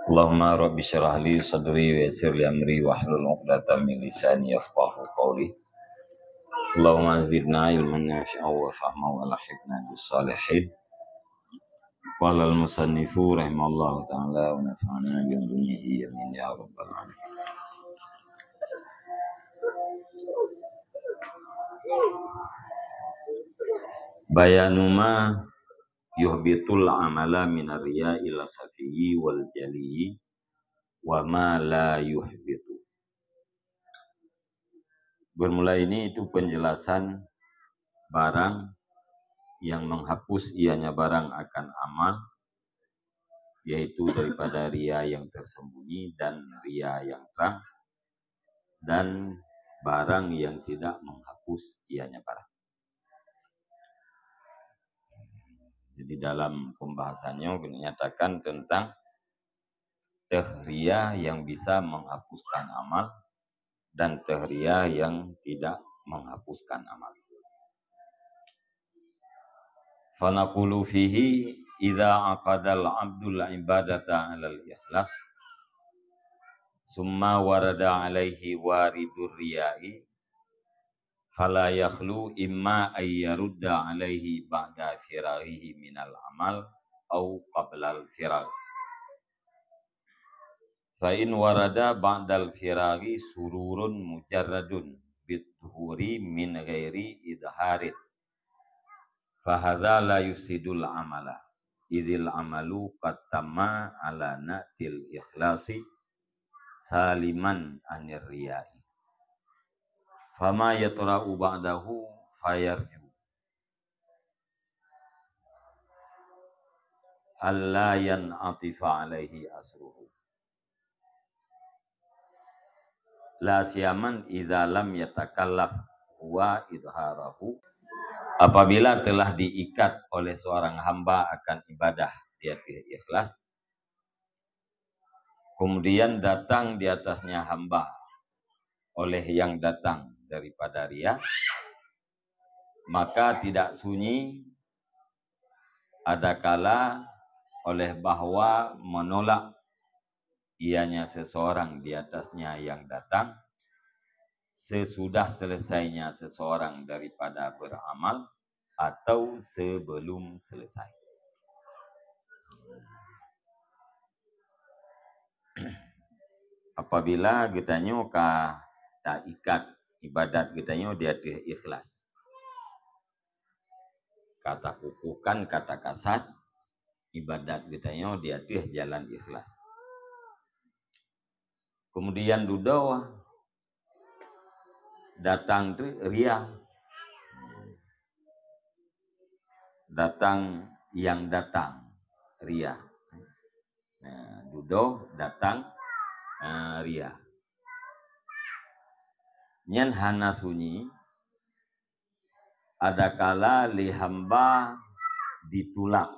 Allahumma rabbi syrah li sadri wa yassir li amri wahlul 'uqdatam min lisani yafqahu qawli. Allahumma zidna ilman nafi'an wa fahman wa lahiqna bis salihin. Qala al-musannifu rahimallahu ta'ala wa nafa'ana bi ilmihi amin ya rabbal alamin. Bayanuma yuhbitul amala minar riya'il khafiyyi wal jaliyyi wa ma la yuhbitu. Bermula ini itu penjelasan barang yang menghapus ianya barang akan amal, yaitu daripada ria yang tersembunyi dan ria yang terang, dan barang yang tidak menghapus ianya barang. Jadi dalam pembahasannya menyatakan tentang ria yang bisa menghapuskan amal dan ria yang tidak menghapuskan amal. Fanaqulu fihi idza aqadal abdul ibadata 'alal ikhlas summa warada 'alaihi waridur riya'i fala yakhlu imma ay yarudda 'alaihi ba'da firaghihi minal amal au qablal firagh. Fa in warada ba'dal firaghi sururun mujarradun bidhuhuri min ghairi idharin fa hadza la yusidul amala idil amalu qattama ala natil ikhlasi saliman anir riya'i fama yatra'u ba'dahu fayarju alla yan'atifa alaihi asruhu la siyaman idza lam yatakallaf wa idharahu. Apabila telah diikat oleh seorang hamba akan ibadah dia ikhlas, kemudian datang di atasnya hamba oleh yang datang daripada riya, maka tidak sunyi adakala oleh bahwa menolak ianya seseorang di atasnya yang datang sesudah selesainya seseorang daripada beramal atau sebelum selesai. Apabila kita nyoka tak ikat ibadat kita dia ikhlas, kata kukukan kata kasat ibadat kita dia jalan ikhlas. Kemudian dudawa datang tu ria, datang yang datang ria, dudo datang ria. Nyan hana sunyi adakala li hamba ditulak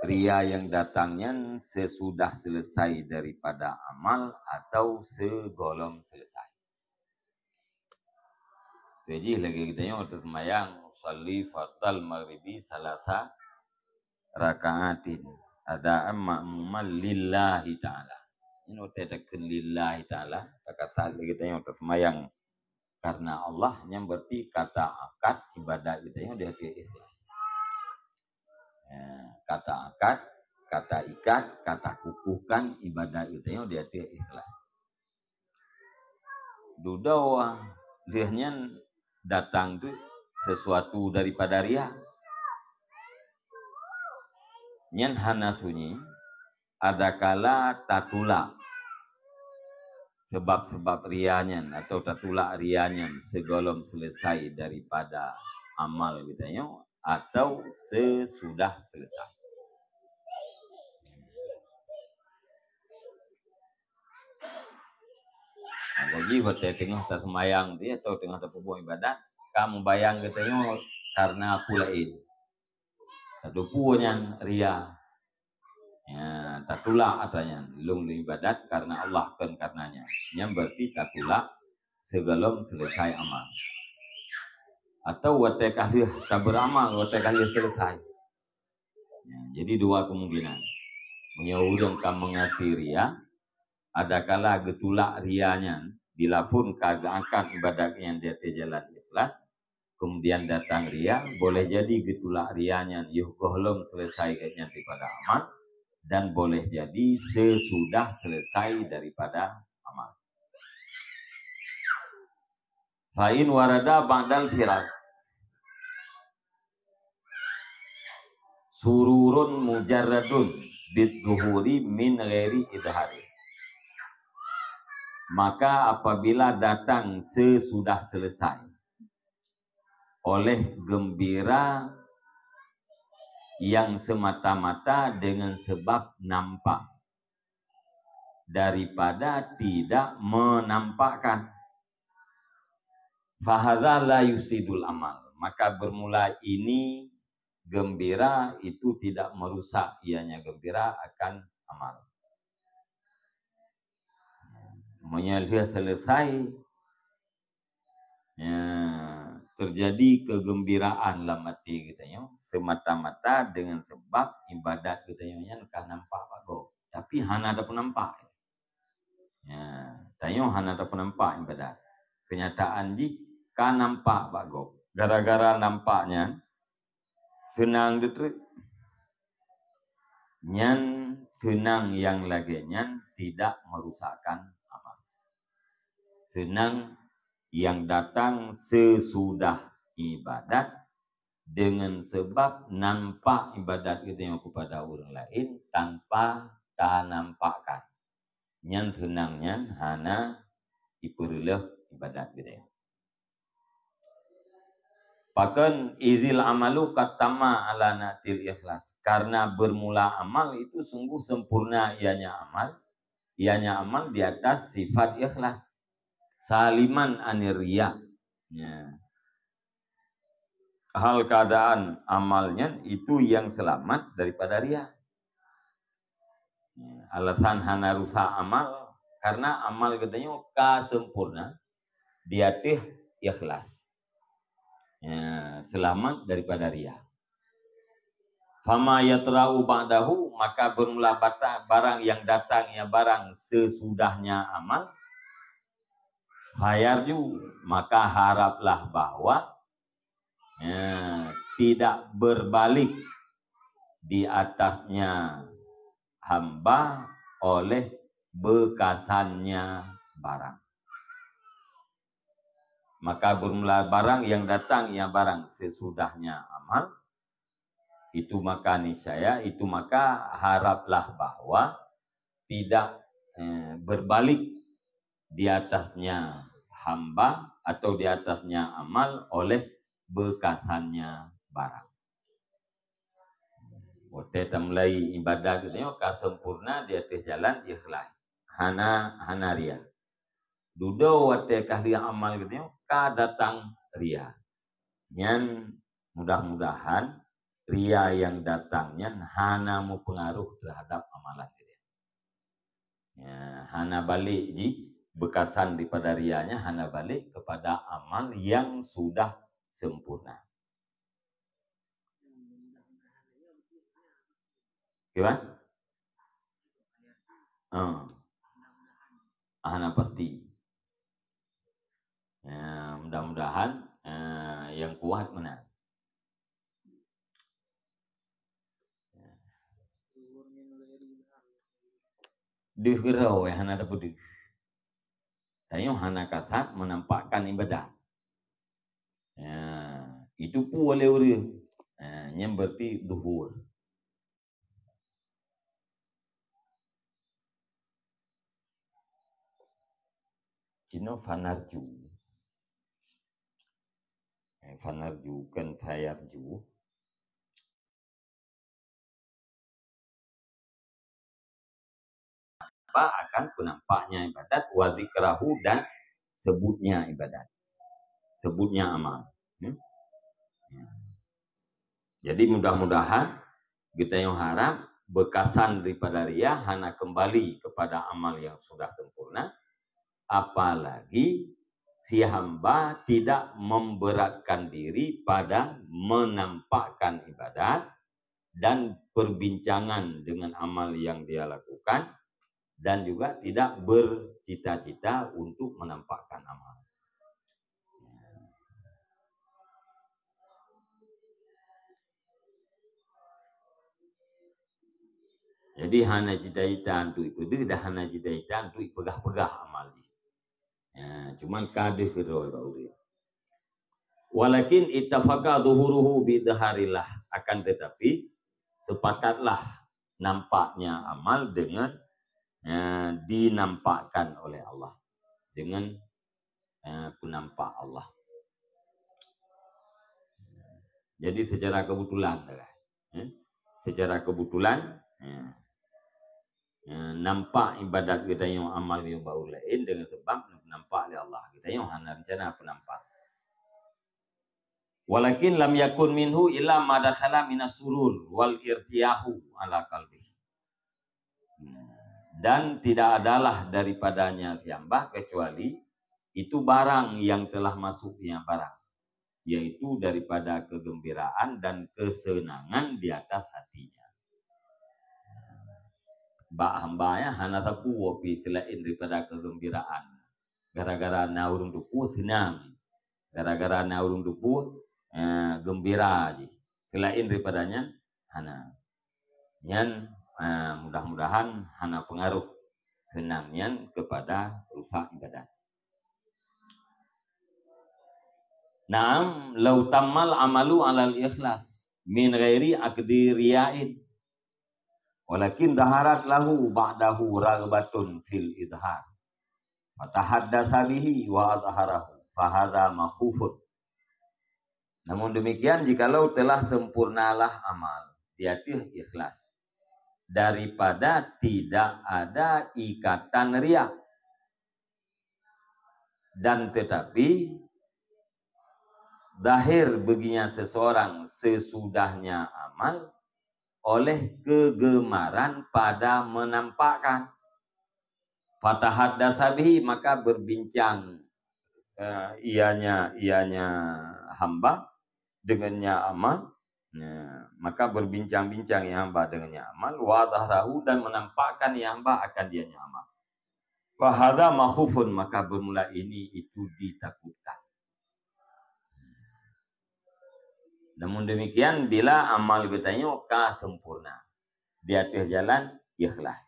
ria yang datangnya sesudah selesai daripada amal atau segolong selesai. Jadi lagi kita untuk sembahyang sholli fatal maghribi salasa rakaatin ada ma'muman lillahi ta'ala. Ini utedakan lillahi ta'ala. Kata kita untuk sembahyang karena Allah yang berarti kata akad ibadah kita dia ikhlas. Kata akad, kata ikat, kata kukuhkan ibadah itu dia ikhlas. Dudawa dianya datang tu sesuatu daripada ria. Nyan hana sunyi adakala tatula sebab-sebab rianya atau tatula rianya segolong selesai daripada amal kita atau sesudah selesai. Jadi waktu tengah tak semayang dia atau tengah tak perbuat ibadat, kamu bayang katanya karena aku lain. Satu punya ria, ya tak tulak katanya, lung ibadat karena Allah kan karenanya. Yang berarti tak tulak sebelum selesai amal. Atau waktu kali tak beramal, waktu kali selesai. Ya, jadi dua kemungkinan. Menyauran kam mengerti ria, adakala getulak rianya bila pun kagak akan ibadahnya dia jalan ikhlas, kemudian datang ria, boleh jadi getulak rianya yuh gohlom selesai kayaknya daripada amal, dan boleh jadi sesudah selesai daripada amal. Fa'in warada ba'dal firak sururun mujarradun bidzuhuri min ghairi idhari. Maka apabila datang sesudah selesai oleh gembira yang semata-mata dengan sebab nampak daripada tidak menampakkan, fahadza la yusidul amal, maka bermula ini gembira itu tidak merusak ianya gembira akan amal. Menyelesaikan selesai ya, terjadi kegembiraan dalam hati kita semata-mata dengan sebab ibadat kita yang kan nampak bagus, tapi hana ada penampak ya, tayo hana ada penampak ibadat, kenyataan ji kan nampak bagus, gara-gara nampaknya senang ditrik nyan senang yang lagi nyan tidak merusakkan amal. Senang yang datang sesudah ibadat dengan sebab nampak ibadat kita yang kepada orang lain tanpa tak nampakkan. Nyan senangnya hana iperlulah ibadat kita. Bahkan izil amalu katama ala natil ikhlas, karena bermula amal itu sungguh sempurna ianya amal di atas sifat ikhlas, saliman anir riya ya. Hal keadaan amalnya itu yang selamat daripada riya ya. Alasan hana rusak amal karena amal katanya sempurna di atas ikhlas ya, selamat daripada riya. Fama yatra'u ba'dahu, maka bermula barang yang datangnya barang sesudahnya amal, fayarju, maka haraplah bahwa ya, tidak berbalik di atasnya hamba oleh bekasannya barang. Maka bermula barang yang datang ya barang sesudahnya amal, itu maka niscaya, itu maka haraplah bahwa tidak berbalik di atasnya hamba atau di atasnya amal oleh bekasannya barang. Kita mulai ibadah kita sempurna di atas jalan ikhlas, hana ria. Dudo wate kahli amal gitu datang ria. Nyan mudah-mudahan ria yang datangnya hana mu pengaruh terhadap amalan gitu. Ya, hana balik ji bekasan daripada rianya hana balik kepada amal yang sudah sempurna. Gimana? Hana pasti. Ya, mudah-mudahan yang kuat menang. Dihirau hana dapat di. Tayo hana kasat menampakkan ibadah. Ya, itu pun oleh orang. Yang berarti duhur. Cino fanarju. Fanarju kan fayarju. Akan penampaknya ibadat wa zikrahu dan sebutnya ibadat, sebutnya amal. Jadi mudah-mudahan kita yang harap bekasan daripada riya hana kembali kepada amal yang sudah sempurna, apalagi si hamba tidak memberatkan diri pada menampakkan ibadat dan perbincangan dengan amal yang dia lakukan, dan juga tidak bercita-cita untuk menampakkan amal. Jadi hana cita-cita untuk itu dah hana cita-cita untuk pegah-pegah amal dia. Cuman kadeh kedua bau dia. Walakin ittafaqa dhuhuruhu bidharillah, akan tetapi sepakatlah nampaknya amal dengan dinampakkan oleh Allah, dengan penampak Allah. Jadi secara kebetulan, secara kebetulan nampak ibadat kita yang amal yang bau lain dengan sebab nampak oleh Allah. Kita yang hanya rencana penampak. Walakin lam yakun minhu illa ma dakhala minas surur wal irtiyahu ala qalbi. Dan tidak adalah daripadanya siambah kecuali itu barang yang telah masuknya barang, yaitu daripada kegembiraan dan kesenangan di atas hatinya. Bak hambanya hana tapu wapi selain daripada kegembiraan. Gara-gara na urung dupu senang. Gara-gara na urung dupu gembira aja. Selain daripadanya hana. Nyan mudah-mudahan hana pengaruh senangnya kepada rusak ibadat. Naam lau tammal amalu alal ikhlas min ghairi aqdi riya'in. Walakin daharat lahu ba'dahu ragbatun fil idhar. Fatahaddasa bihi wa adharahu. Fahadha makhufun. Namun demikian, jikalau telah sempurnalah amal, dia ikhlas. Daripada tidak ada ikatan riya. Dan tetapi, zahir baginya seseorang sesudahnya amal, oleh kegemaran pada menampakkan. Fatahaddasa bihi, maka berbincang ianya hamba dengannya amal. Maka berbincang-bincang yang hamba dengannya amal. Wa dhahrahu, dan menampakkan yang hamba akan dianya amal. Fahadha makhufun, maka bermula ini itu ditakutkan. Namun demikian, bila amal katanya sempurna, di atas jalan ikhlas.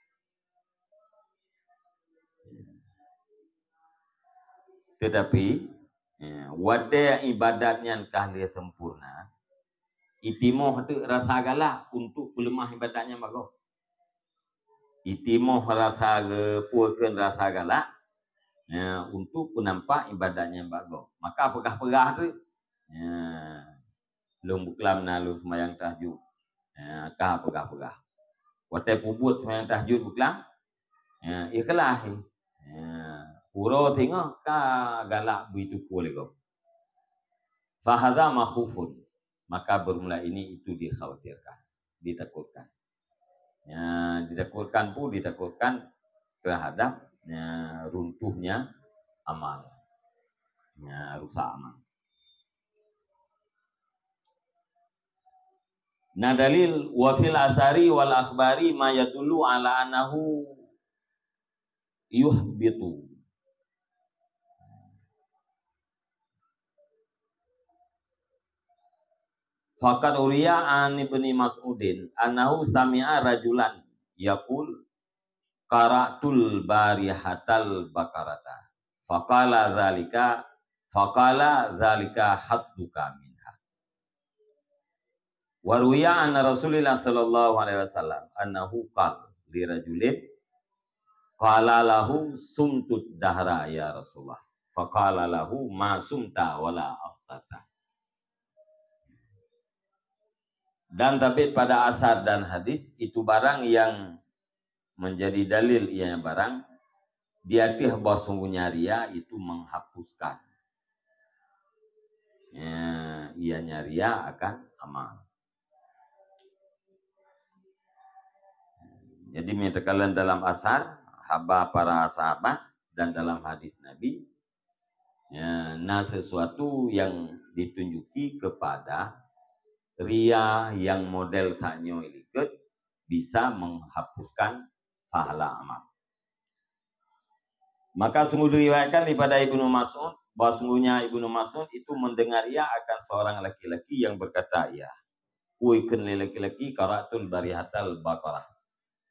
Tetapi wadah ibadatnya kahlia sempurna, itimoh tu rasa galak untuk pelemah ibadatnya bagus. Itimoh rasa puakan rasa galak untuk penampak ibadatnya bagus. Maka pegah-pegah tu lum buklam na lum semayang tahajud. Kah pegah-pegah. Watai pubut semayang tahajud buklam. Ikhlas. Pura tengok ka galak begitu boleh kau. Fahadha makhufun. Maka bermula ini itu dikhawatirkan, ditakutkan. Ditakutkan pun ditakutkan terhadap runtuhnya amal. Rusak amal. Nah dalil wafil asari wal akhbari ma yadullu ala anahu yuhbitu. Faqad uriya an ibni Mas'udin annahu sami'a rajulan yaqul qara'tul barihatal bakarata. Faqala dzalika hadduka minha. Wa ruya anna Rasulullah sallallahu alaihi wasallam annahu qala li rajulin qala lahu sumtud dahra ya Rasulullah. Faqala lahu ma sumta wala aftata. Dan tapi pada asar dan hadis itu barang yang menjadi dalil ianya barang diatih bahwa sungguhnya ria itu menghapuskan ianya ria akan amal. Jadi menyatakan dalam asar haba para sahabat dan dalam hadis Nabi sesuatu yang ditunjuki kepada ria yang model sanyo ikut bisa menghapuskan pahala amal. Maka sungguh diriwayatkan daripada Ibnu Mas'ud bahwa sungguhnya Ibnu Mas'ud itu mendengar ia akan seorang laki-laki yang berkata, ya, kuikan laki-laki qaratul barihatal baqarah.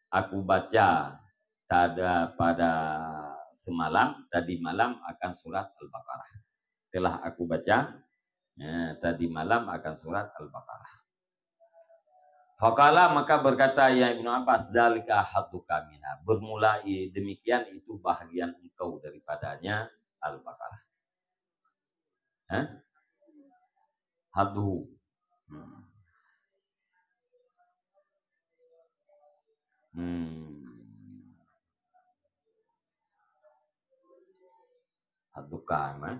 Aku baca pada semalam, tadi malam akan surat Al-Baqarah. Telah aku baca tadi malam akan surat Al-Baqarah. Faqala, maka berkata ya Ibnu Abbas, zalika hadduka minha. Bermula demikian itu bahagian engkau daripadanya Al-Baqarah. Hadduhu. Hadduka man.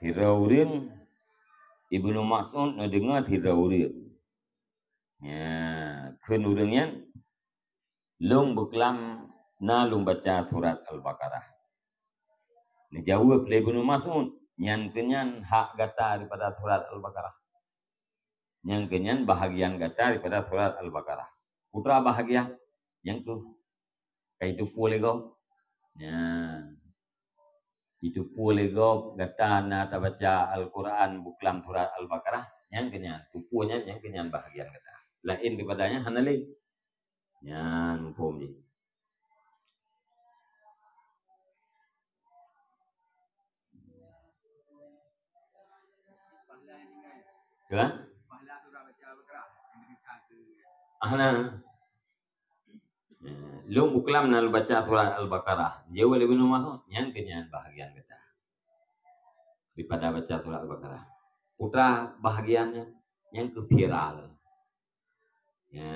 Tiraurin Ibnu Mas'ud dengar tiraurin. Ya, kenurungnya long beklam na long baca surat Al-Baqarah. Ni jawab oleh Ibnu Mas'ud, nyan kenyan hak gata daripada surat Al-Baqarah. Nyan kenyan bahagian gata daripada surat Al-Baqarah. Putra bahagia yang tu kaitu pulego. Ya. Itu pulego gata na ta baca Al-Quran buklam surat Al-Baqarah, nyan kenyan tupunya nyan kenyan bahagian gata. Lain daripadanya hanali. Nyan pom ni. Ya? Ahna. Lu buklam na baca surat Al-Baqarah. Jauh lebih Mas'ud nyan kenyan bahagian kita. Daripada baca surat Al-Baqarah. Putra bahagiannya yang ke viral. Ya,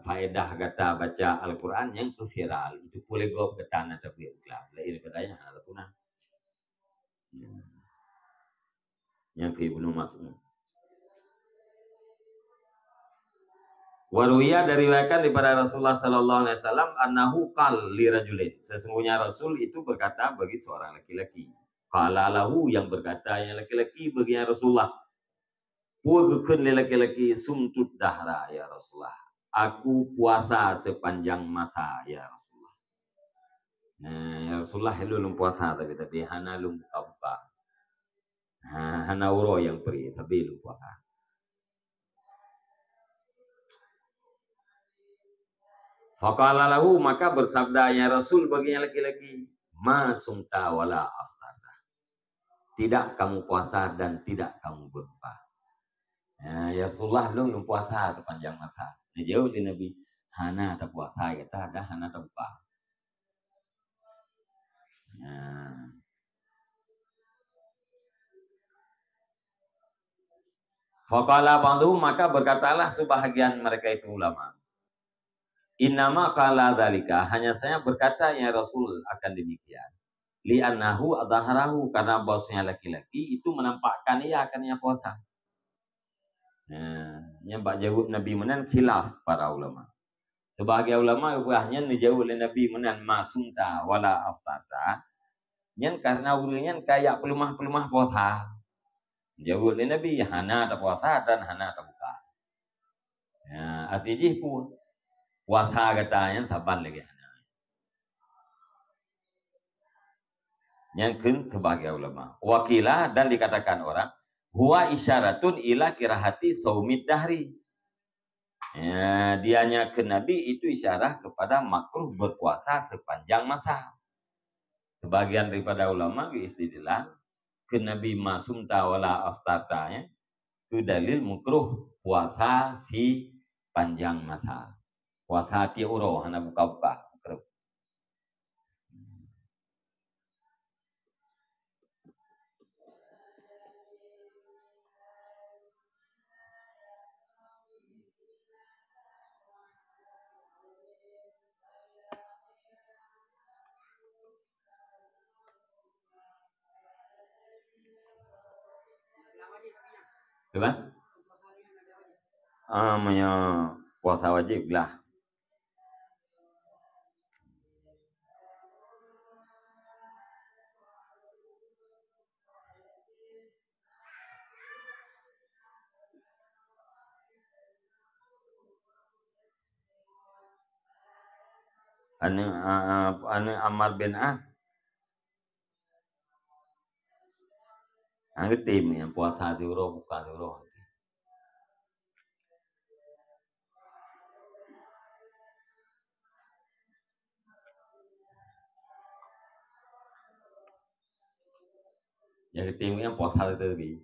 faedah kata baca Al-Quran yang ke viral. Itu boleh go ke tanah tapi buklam. Lain daripadanya ada punah. Yang ke Ibnu Mas'ud. Waruya diriwayatkan daripada Rasulullah sallallahu alaihi wasallam annahu qal li rajulin. Sesungguhnya Rasul itu berkata bagi seorang laki-laki. Qala lahu, yang berkata yang laki-laki bagi Rasulullah. Puakeun li laki-laki sumtud dahra ya Rasulullah. Aku puasa sepanjang masa ya Rasulullah. Ya Rasulullah lu puasa tapi hana lu buka. Hana uro yang pergi tapi lu puasa. Faqala lahu, maka bersabdanya Rasul baginya laki-laki, ma sumta wala aftarta. Tidak kamu puasa dan tidak kamu berbuka. Ya Rasulullah lu puasa sepanjang masa. Nah, jauh di Nabi, hana tak puasa kita ada hana tak buka. Faqala ba'du, maka berkatalah sebahagian mereka itu ulama. Innama qala dzalika, hanya saya berkata ya Rasul akan demikian. Li'annahu adharahu, karena bosnya laki-laki itu menampakkan ia akan ia puasa. Yang bak jawab Nabi menan khilaf para ulama. Sebahagian ulama hanya dijawab oleh Nabi menan masumta wala aftata. Yang karena ulunnya kayak pelumah-pelumah puasa. Jawab oleh Nabi hana tak puasa dan hana tak buka. Artinya pun puasa katanya saban lagi. Yang kun sebagai ulama. Wakilah dan dikatakan orang, huwa isyaratun ila kirahati saumid dahri. Dianya ke Nabi itu isyarat kepada makruh berpuasa sepanjang masa. Sebagian daripada ulama istidlal ke Nabi masumta wala aftarta, itu dalil makruh puasa si panjang masa. Puasa ti uro hana buka-buka. Coba? Puasa wajib lah. Ane Ammar bin As. Ang tim yang puasa di Euro bukan di Euro. Jadi tim yang puasa itu lebih.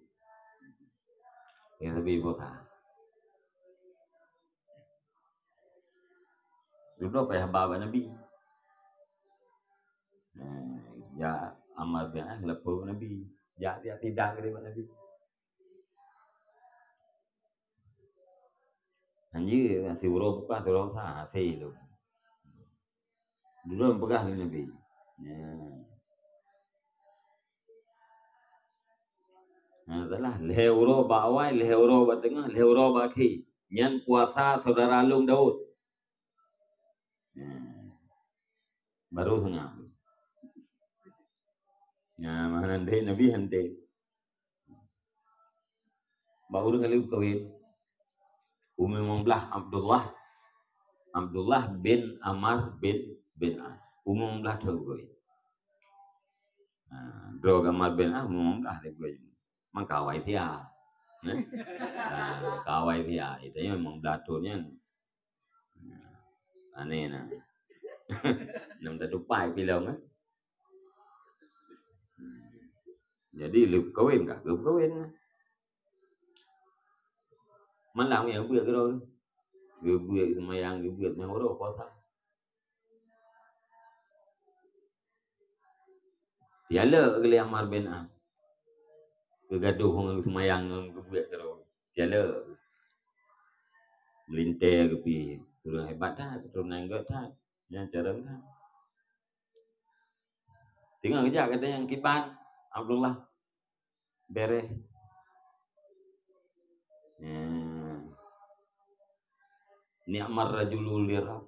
Yang lebih puasa. Dulu apa ya bawa Nabi? Ya Ammar bin As lepur Nabi. Ya dia tidak dari Nabi. Anjir si Euro bukan di Euro sah sih lu. Dulu pegang Nabi. Adalah leheuro bawai, leheuro batengah, leheuro baki. Nyan puasa saudara Lung Daud. Baru tengah. Mana nanti Nabi hante. Baru kali kawin. Umumlah Abdullah bin Ammar bin As. Umumlah kawin. Drog Ammar bin As umumlah kawin. Mengkawai dia. Kawai dia. Itu memang belaturnya. Aneh nah. Nam tertupai bilang kan. Jadi lụp kawin cả lụp kawin. Mình làm nghề việc cái rồi. Việc mày ăn việc mày hối đồ có sao. Dia le ke Ammar bin As. Kegaduh dengan semayang dengan việc cái rồi. Dia le. Melintir ke pi. Turun hebat dah, turun anggot dah. Yang cereng dah. Tinggal kerja kata yang kipan Abdullah beres. Ni'mar rajulul lirab.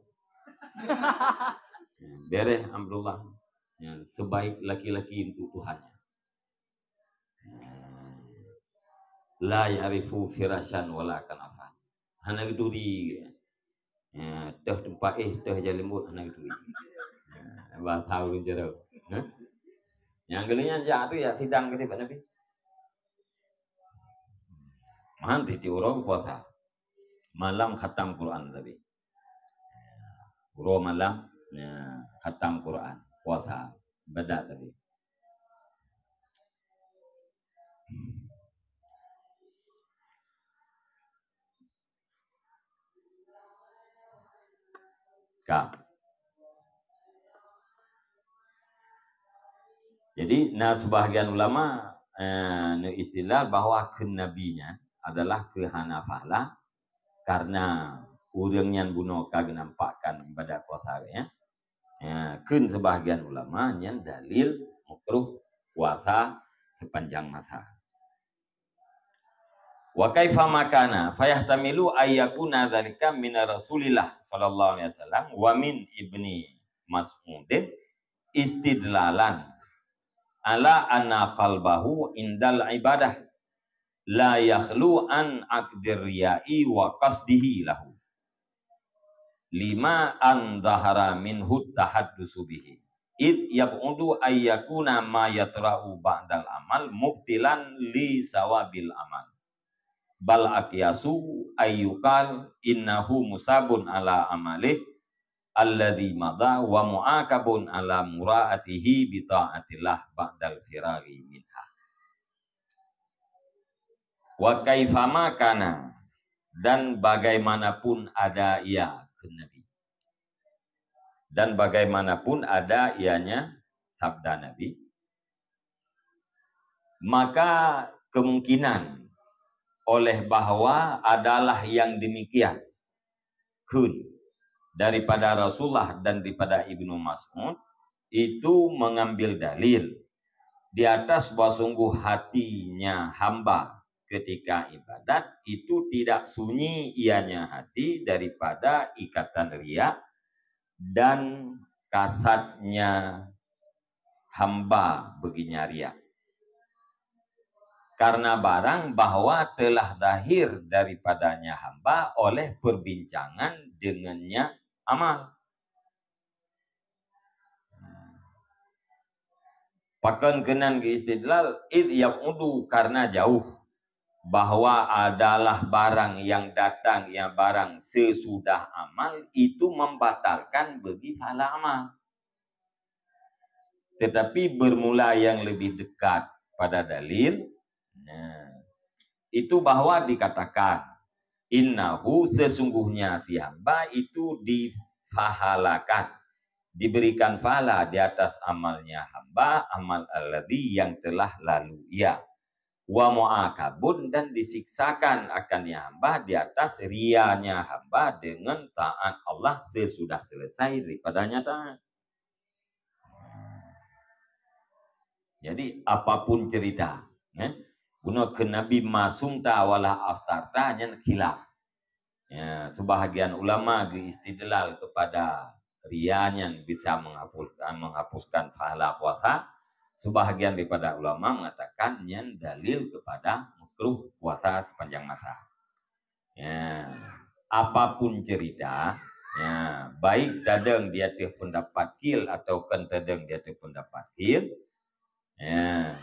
Beres Abdullah. Sebaik laki-laki untuk Tuhannya. La ya'rifu firasyan wala kanafan. Hana geduri. Teh tempat teh jalimut hana geduri. Bahasa urun jero. Yang gelinya jatuh ya sidang ke Pak Nabi. Manti ti urang puasa. Malam khatam Quran tadi. Uro malam khatam Quran puasa ibadat tadi. Jadi sebahagian ulama istilah bahwa kenabinya adalah kehanafahlah karena urang yang bunuh kagak nampakkan ibadat puasa ya. Kun sebahagian ulama yang dalil makruh puasa sepanjang masa. Wa kaifa makana fayahtamilu ayyakuna dzalika min Rasulillah sallallahu alaihi wasallam wa min Ibni Mas'udin istidlalan ala anna qalbahu indal ibadah la yakhlu an aqdir riya'i wa qasdihi lahu lima an dhahara minhu tahaddusu bihi id yab'udu ayyakuna ma yatra'u ba'dal amal mubtilan li sawabil amal bal aqyasu ayyukal innahu musabun ala amalih alladhi madha wa mu'akabun ala mura'atihi bi ta'atillah ba'dal firari minha. Wa kaifama kana dan bagaimanapun ada ia ke Nabi. Dan bagaimanapun ada ianya sabda Nabi. Maka kemungkinan oleh bahwa adalah yang demikian kun daripada Rasulullah dan daripada Ibnu Mas'ud itu mengambil dalil di atas bahwa sungguh hatinya hamba ketika ibadat itu tidak sunyi ianya hati daripada ikatan riya dan kasatnya hamba baginya riya. Karena barang bahwa telah lahir daripadanya hamba oleh perbincangan dengannya amal. Pakan kenan ke istidlal id yaqudu karena jauh bahwa adalah barang yang datang yang barang sesudah amal itu membatalkan bagi pahala amal. Tetapi bermula yang lebih dekat pada dalil, itu bahwa dikatakan innahu sesungguhnya si hamba itu difahalakan, diberikan pahala di atas amalnya hamba, amal alladhi yang telah lalu ia. Wa mu'akabun dan disiksakan akannya hamba di atas rianya hamba dengan taat Allah sesudah selesai daripadanya taat. Jadi apapun cerita, guna ke Nabi masumta wala aftarta yang khilaf. Ya, sebahagian ulama istidlal kepada rianya bisa menghapuskan pahala puasa. Sebahagian daripada ulama mengatakan yang dalil kepada makruh puasa sepanjang masa. Ya, apapun cerita, ya, baik dadang dia tu pendapat kil atau kan dadang dia tu pendapat kil. Ya.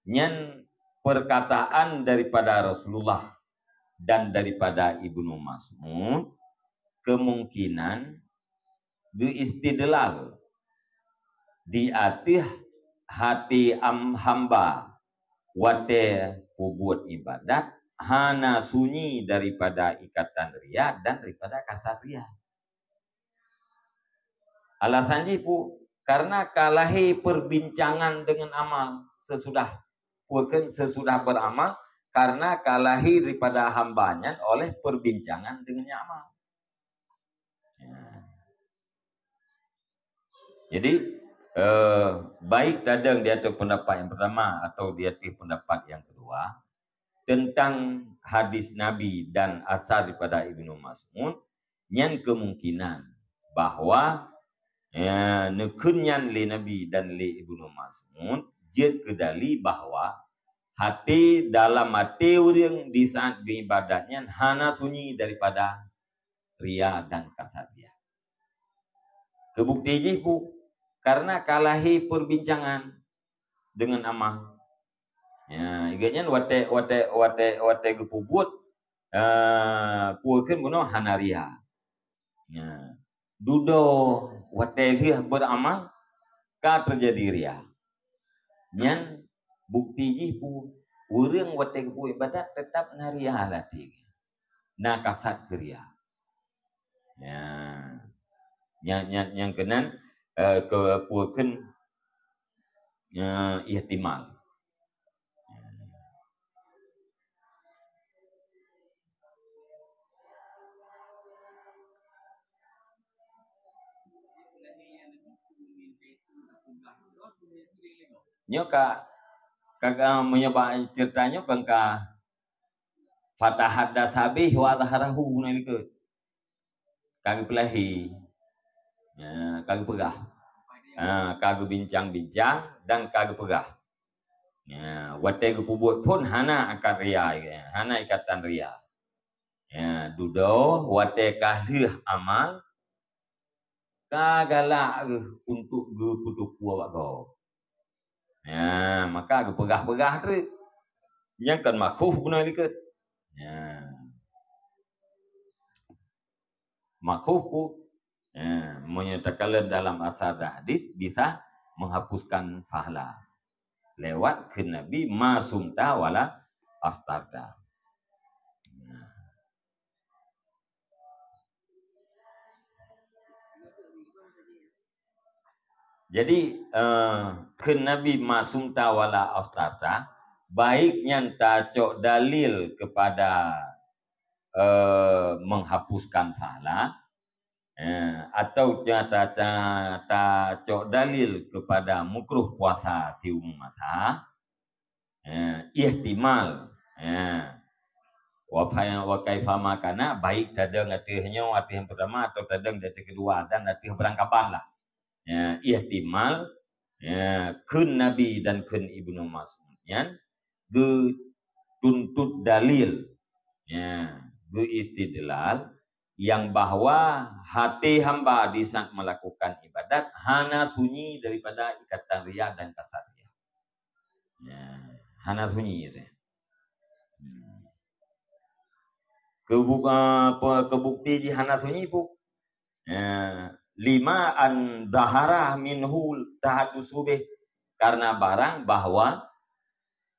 Yang perkataan daripada Rasulullah dan daripada Ibnu Mas'ud kemungkinan diistidlal di atas hati hamba wate buat ibadat hana sunyi daripada ikatan ria dan daripada kasar ria. Alasannya itu karena kalahi perbincangan dengan amal sesudah beramal, karena kalahi daripada hambanya oleh perbincangan dengan amal. Ya. Jadi baik dadang di atas pendapat yang pertama atau di atas pendapat yang kedua tentang hadis Nabi dan asal daripada Ibnu Mas'ud yang kemungkinan bahwa nekunyan li Nabi dan li Ibnu Mas'ud jid kedali bahwa hati dalam hati orang di saat beribadatnya hana sunyi daripada ria dan kasar dia. Kebuktinya bu karena kalahi perbincangan dengan amal. Ya, iganya wate gepubut puakeun bunuh hana ria. Ya. Dudo wate dia beramal ka terjadi ria. Yang bukti jipu orang wate kepu ibadat tetap naria latih. Na kasat ria. Ya. Yang kenan kepuakeun ihtimal. Nyo kagak menyoba ceritanya bangka fatahat dasabi wa zaharahu nalika kagak pelahi ya kagak pegah kagak bincang-bincang dan kagak pegah ya wate gepubut pun hana akan ria hana ikatan ria ya dudo wate kahlih amal kagala untuk geputuk puak kau. Ya, maka pegah-pegah tu. Yang kan makruh guna likat. Ya. Makruh pun menyatakan dalam asal hadis bisa menghapuskan pahala. Lewat ke Nabi masumta wala aftarta. Jadi ke Nabi masumta wala aftarta baiknya tacok dalil kepada menghapuskan pahala atau tacok dalil kepada makruh puasa si umum masa ihtimal wa kaifa makana baik tadang atihnya atih yang pertama atau tadang atih kedua dan atih berangkapan lah. Ya, ihtimal kun Nabi dan kun Ibnu Mas'ud yang tuntut dalil istidlal yang bahwa hati hamba di saat melakukan ibadat hana sunyi daripada ikatan ria dan kasar ria. Ya, hana sunyi tu. Kebukti di hana sunyi pun. Lima an dahara minhu tahadus subih, karena barang bahwa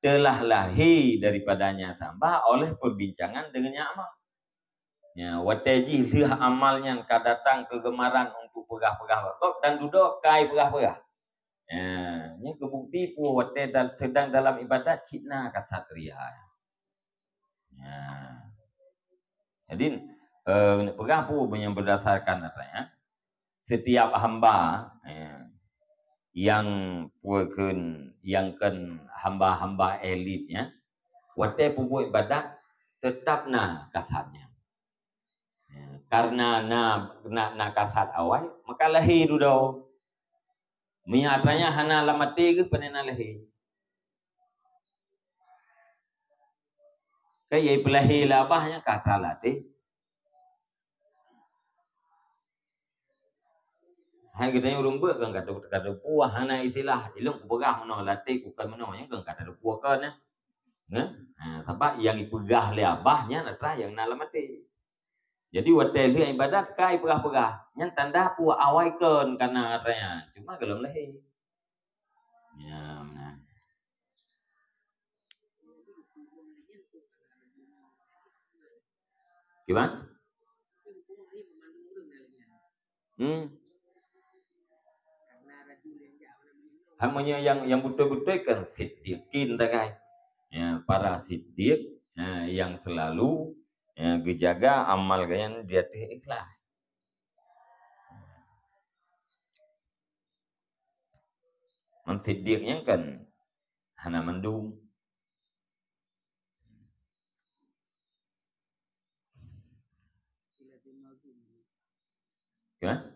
telah lahir daripadanya sambah oleh perbincangan dengannya amal. Ya, wataji liha amalnya kadatang kegemaran untuk pegah-pegah kok dan duduk kai pegah-pegah. Ya, ini kebukti pu wate sedang dalam ibadat cina kata ria. Ya. Jadi pegah pu yang berdasarkan katanya setiap hamba yang puakan yang kan hamba-hamba elitnya wate pu buat ibadat tetap na kasatnya. Karena na kasat awal maka lahir dulu. Menyatanya hana lamati ke penena lahir. Kaya pelahir labahnya kata latih. Hai kita urung buat kan kata puah hana istilah ilung pegah mano latih bukan mano yang kan kata puah kan ya. Sebab yang ipegah labahnya natra yang nalamati. Jadi watel dia ibadat kai pegah-pegah. Yang tanda puah awai kan karena katanya. Cuma belum lahir. Ya, nah. Gimana? Hamanya yang betul-betul kan siddiqin takai. Ya, para siddiq yang selalu gejaga amal kayan dia ikhlas. Man siddiqnya kan hana mendung. Gimana?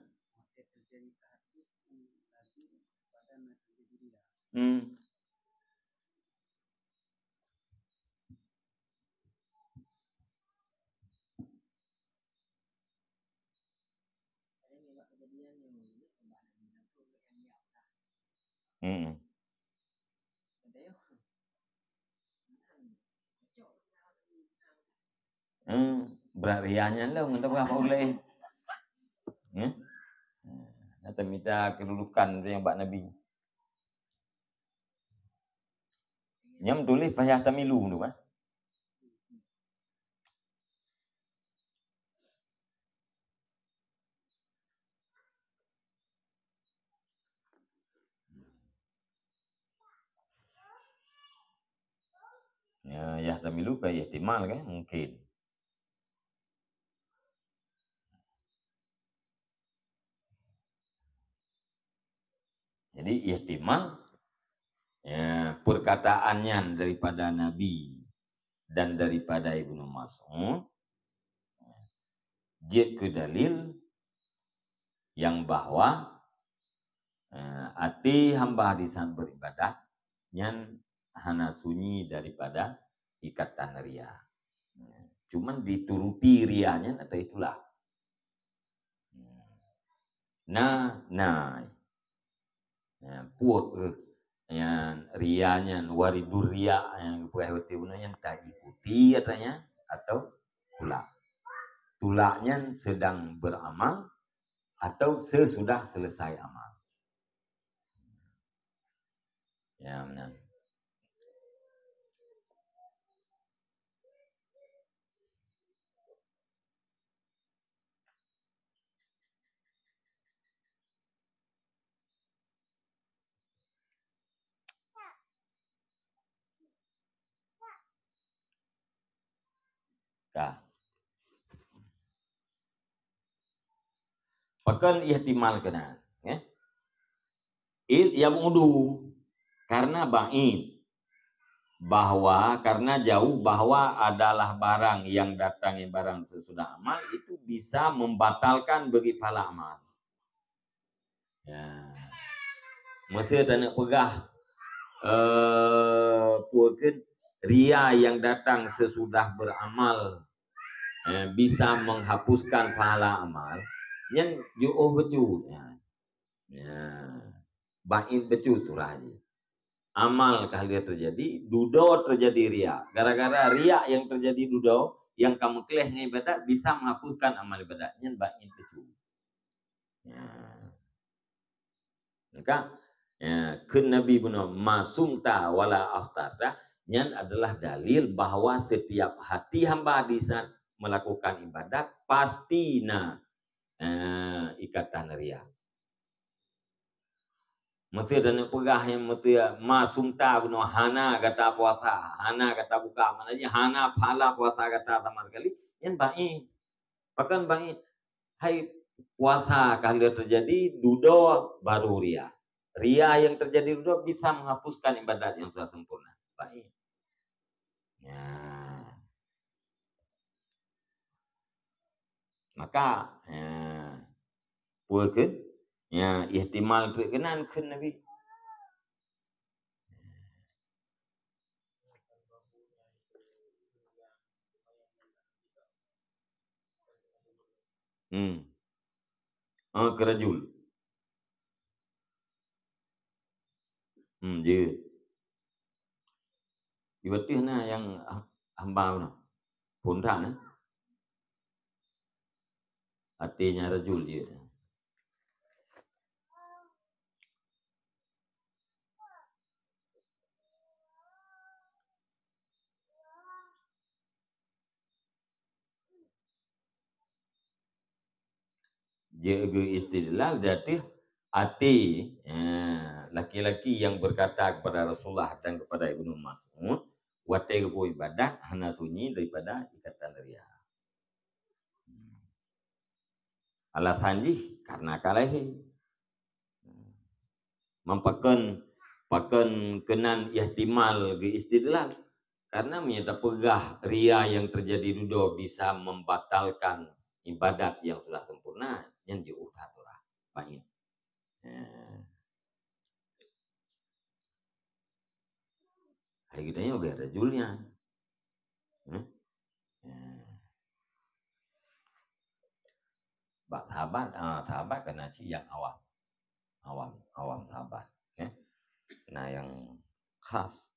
Berat rianya lah untuk berapa boleh. Nanti minta kedudukan yang bak Nabi. Nyam tulis payah tamilu tu kan. Ya tamilu payah ihtimal kan mungkin. Jadi ihtimal perkataannya daripada Nabi dan daripada Ibnu Mas'ud dia ke dalil yang bahwa ati hamba hadisan beribadat yang hana sunyi daripada ikatan ria. Cuman dituruti rianya atau itulah. Puak yang rianya waridur ria yang pegawai yang tak ikuti katanya atau tulak. Tulaknya sedang beramal atau sesudah selesai amal. Ya benar. Pakan ihtimal kena. Yang udu karena ba'id. Bahwa karena jauh bahwa adalah barang yang datangi barang sesudah amal itu bisa membatalkan bagi pahala amal. Ya. Masa tak nak pegah puakan ria yang datang sesudah beramal bisa menghapuskan pahala amal. Yang ju'uh betul. Ya. Ba'id betul tu lah. amal kali terjadi, dudo terjadi ria. Gara-gara ria yang terjadi dudo, yang kamu kelih dengan ibadat bisa menghapuskan amal ibadatnya baik itu. Ya. Maka kun Nabi benar masumta wala aftarta yang adalah dalil bahwa setiap hati hamba di saat melakukan ibadat pasti ikatan ria. Mesti ada nak pegah yang mesti masumta benar hana kata puasa, hana kata buka, maknanya hana pahala puasa kata sama sekali yang baik. Bahkan baik hai puasa kalau terjadi dudo baru ria. Ria yang terjadi dudo bisa menghapuskan ibadat yang sudah sempurna. Baik. Ya. Maka puakeun ihtimal berkenan keun Nabi. Kerajul. Je. Ibadah na yang hamba na. Punra na. Artinya rajul dia. Jaga istidlal jadi hati laki-laki yang berkata kepada Rasulullah dan kepada Ibnu Mas'ud watai kepo ibadat hana sunyi daripada ikatan ria. Alasan jih karena kalahi mempakan kenan ihtimal ge istidlal karena menyata pegah ria yang terjadi dudo bisa membatalkan ibadat yang sudah sempurna yang jauh lah baik. Hai kita ni juga rajulnya. Bak sahabat kena ci yang awam sahabat. Nah yang khas.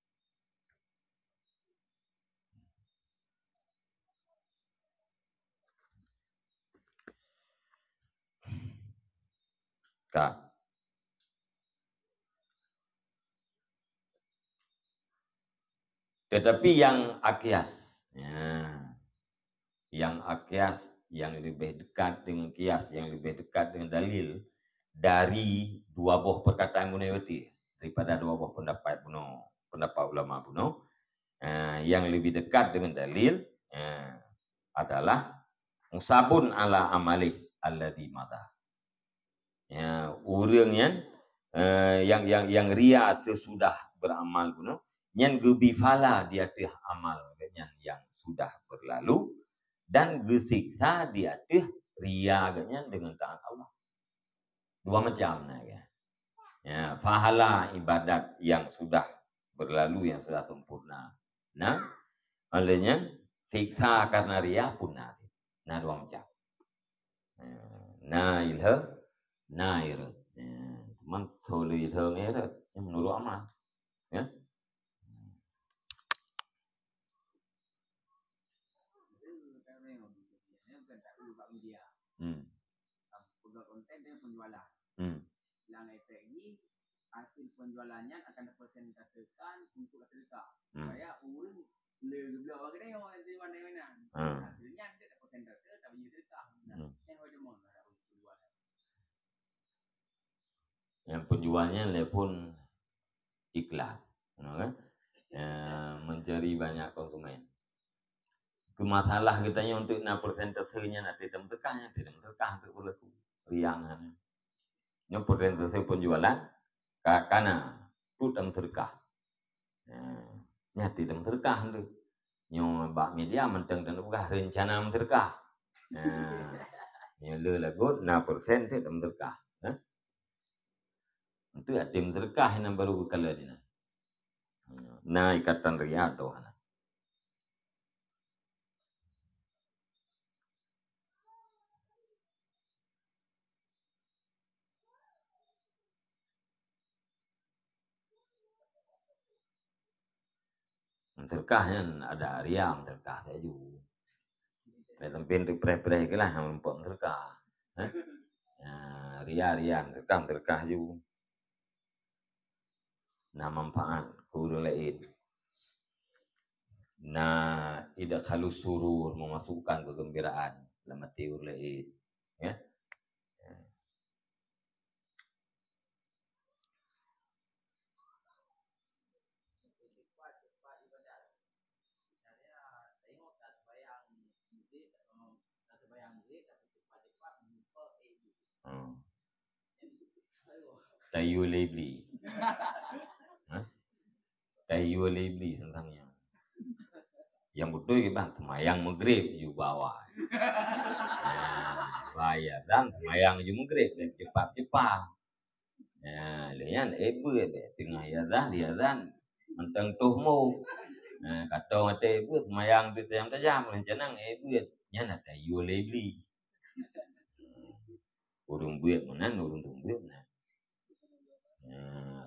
Kak. Tetapi yang akias, yang akias, yang lebih dekat dengan kias, yang lebih dekat dengan dalil dari dua buah perkataan munawati daripada dua buah pendapat ulama kuno, yang lebih dekat dengan dalil adalah musabun ala amali alladhi mada. Urang yang ria sesudah beramal kuno. Yang gebifala di atas amal yang sudah berlalu dan gesiksa di atas ria dengan taat Allah. Dua macam pahala ibadat yang sudah berlalu yang sudah sempurna. Nah, olehnya siksa karena ria pun nanti. Nah, dua macam. Nah, irut. Cuman tuli irut yang menurut amal. Ya. Pegawai konten dan penjualan. Yang efek ini hasil penjualannya akan dipresentasikan untuk sedekah. Saya urang lebih awak dia orang di mana-mana. Hasilnya dia dapat presentasi tapi sedekah. Yang ada mau penjualan. Yang penjualnya pun iklan, kan? Mencari banyak konsumen. Masalah kitanya untuk persentasenya nanti tidak untuk berlaku riangan. Yang persentase penjualan karena itu sedekah. Nyati dalam sedekah tu. Yang bak media mentang dan bukan rencana sedekah. Yang le lagu 6% tu dalam sedekah. Itu ya tim sedekah yang baru kala dina. Nah ikatan ria tu. Terkahnya ada riam terkah saya juga. Tempin tu pre-pre ke lah nampak terkah. Ria terkah juga. Nah manfaat kudu lain. Nah ida kalau surur memasukkan kegembiraan dalam hati lain. Ya. Tayu lebli. Tayu lebli tentangnya. Yang betul ke bang, semayang maghrib you bawa. Bayar dan semayang you maghrib dan cepat-cepat. Lian ebet tengah yazan mentang tuhmu. Kata mata ebet semayang tu tajam rencanang ebet. Nya nak tayu lebli. Urung buat mana urung tumbuh nah.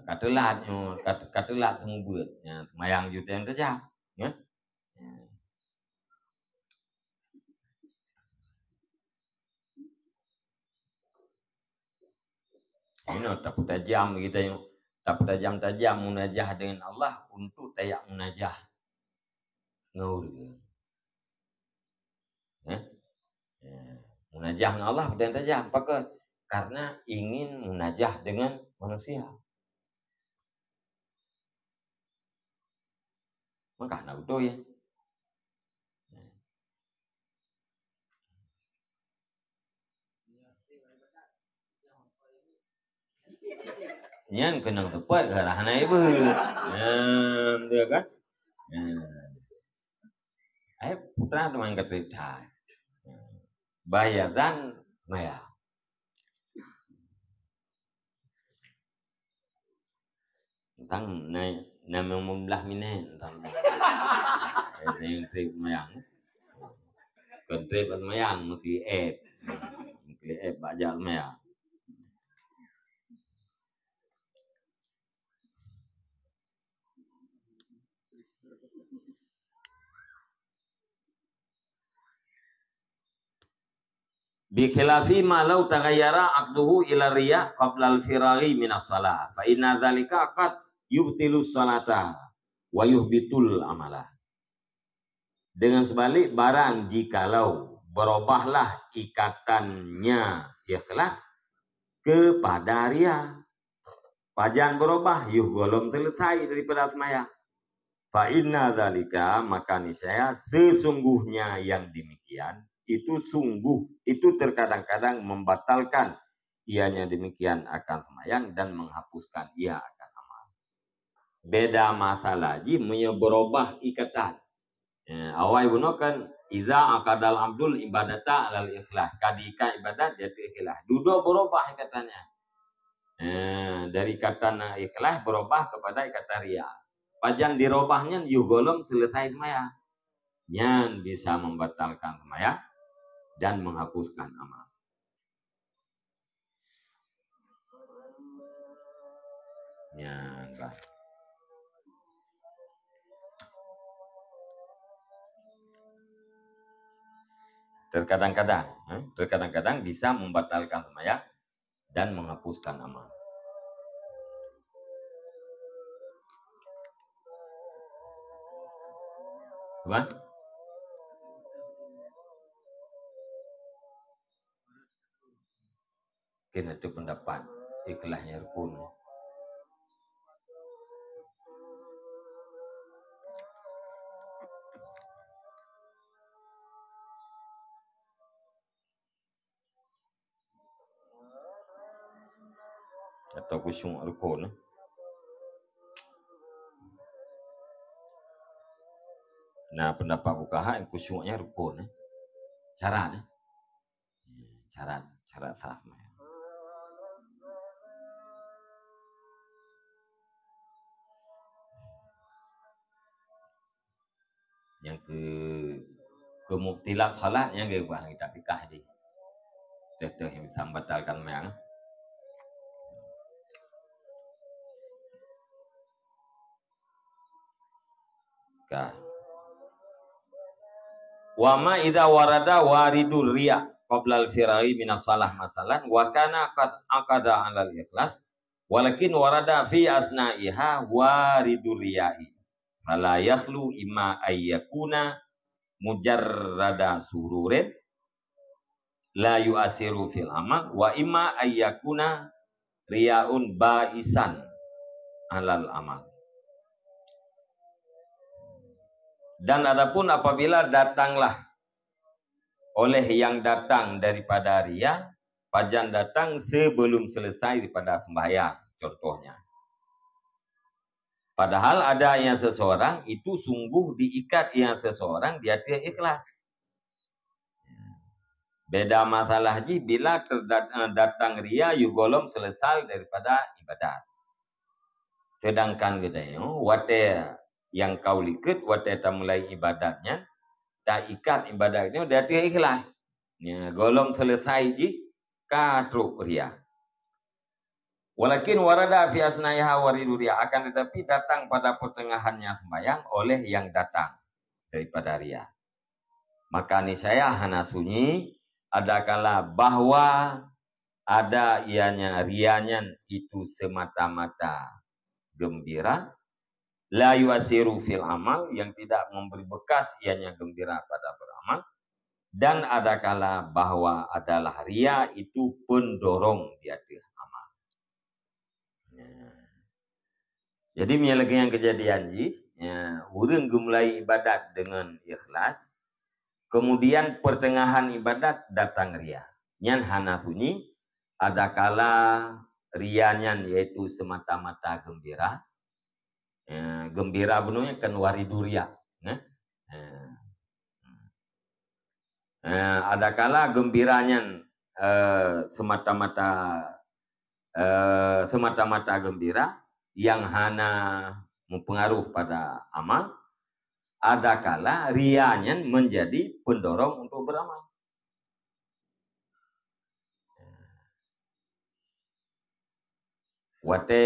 Katelat semua buat. Semayang you yang tajam. Ya. Ini tak tajam kita yang tak tajam munajah dengan Allah untuk tayak munajah ngaur. Munajah dengan Allah dan tajam. Apakah? Karena ingin munajah dengan manusia. Maka nak betul ya. Yang kena tepat ke arah ibu. Dia kan? Putra tu main kata bayar dan maya. Tentang nama membelah minat tentang yang trip mayang. Trip mayang mesti app bajak mayang. Bi khilafi ma law taghayyara aqduhu ila riya qabla al-firaghi min as-salah fa inna dzalika qad yubtilu salata wa yuhbitul amala. Dengan sebalik barang jikalau berubahlah ikatannya ikhlas kepada riya, pajan berubah golong selesai daripada sembahyang. Fa inna dzalika maka niscaya sesungguhnya yang demikian itu terkadang-kadang membatalkan ianya demikian akan sembahyang dan menghapuskan ia akan amal. Beda masalah lagi berubah ikatan. Awal gunakan iza akadal abdul ibadata alal ikhlas. Kadika ibadat jadi ikhlas. Duduk berubah ikatannya. Dari ikatan ikhlas berubah kepada ikatan riya. Pajan dirubahnya golong selesai sembahyang. Yang bisa membatalkan sembahyang dan menghapuskan amal. Ya, baik. Terkadang-kadang bisa membatalkan sembahyang dan menghapuskan amal. Apa? Kena itu pendapat ikhlasnya rukun. Atau khusyuk rukun. Nah, pendapat fuqaha yang khusyuknya rukun. Syarat. Syarat sah. Yang kemuktilat salat yang kita fikah di. Itu yang bisa membatalkan sembahyang. Wa ma idza warada waridul riya qabla al-firari min as-salah masalan wa kana qad aqada 'ala al-ikhlas walakin warada fi asna'iha waridul riya'i fala yakhlu imma ayyakuna mujarrada sururin la yu'asiru fil amal wa imma ayyakuna riya'un ba'isan 'alal amal. Dan adapun apabila datanglah oleh yang datang daripada riya, pajan datang sebelum selesai daripada sembahyang, contohnya. Padahal ada yang seseorang itu sungguh diikat yang seseorang dia tidak ikhlas. Beda masalah ji bila datang riya yugolom selesai daripada ibadat. Sedangkan kita wate yang kau liket wate ta mulai ibadatnya tak ikat ibadatnya dia tidak ikhlas. Ya, golom selesai ji katruk riya. Walakin warada fi asnaiha waridu riya, akan tetapi datang pada pertengahannya sembahyang oleh yang datang daripada riya. Maka niscaya hana sunyi adakala bahwa ada ianya rianya itu semata-mata gembira, la yuasiru fil amal, yang tidak memberi bekas ianya gembira pada beramal, dan adakala bahwa adalah riya itu pendorong di atas amal. Jadi lagi yang kejadian ji, orang mulai ibadat dengan ikhlas, kemudian pertengahan ibadat datang riya. Nyan hana sunyi, adakala riyanya yaitu semata-mata gembira. Gembira benarnya kan waridu riya. Adakala gembiranya semata-mata gembira yang hana mempengaruh pada amal, adakala riyanya menjadi pendorong untuk beramal. Wate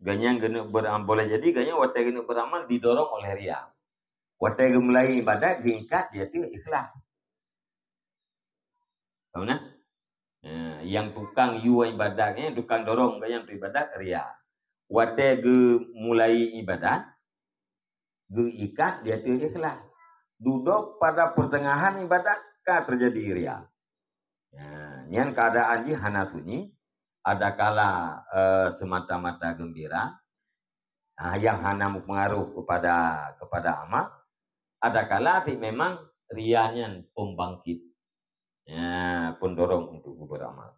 ganyang gena beramal, boleh jadi ganyang wate gena beramal didorong oleh riya. Wate mulai ibadat diikat dia tu ikhlas. Tahu nak? Yang tukang yu ibadatnya, tukang dorong ganyang tu ibadat riya. Wate mulai ibadat, ikat dia tu ikhlas. Duduk pada pertengahan ibadat ka terjadi riya. Yang keadaan ji hana sunyi, adakala semata-mata gembira, yang hana mempengaruh kepada amal, adakala memang riyanya pembangkit, pendorong untuk beramal.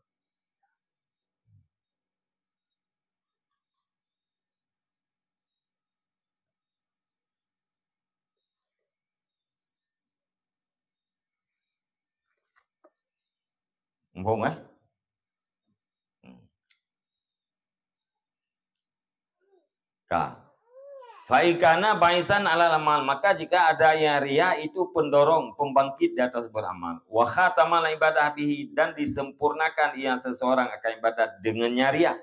Empung Faikana baisan ala amal, maka jika ada yang riya itu pendorong, pembangkit di atas beramal. Wa khatamal ibadah bihi, dan disempurnakan yang seseorang akan ibadat dengannya riya.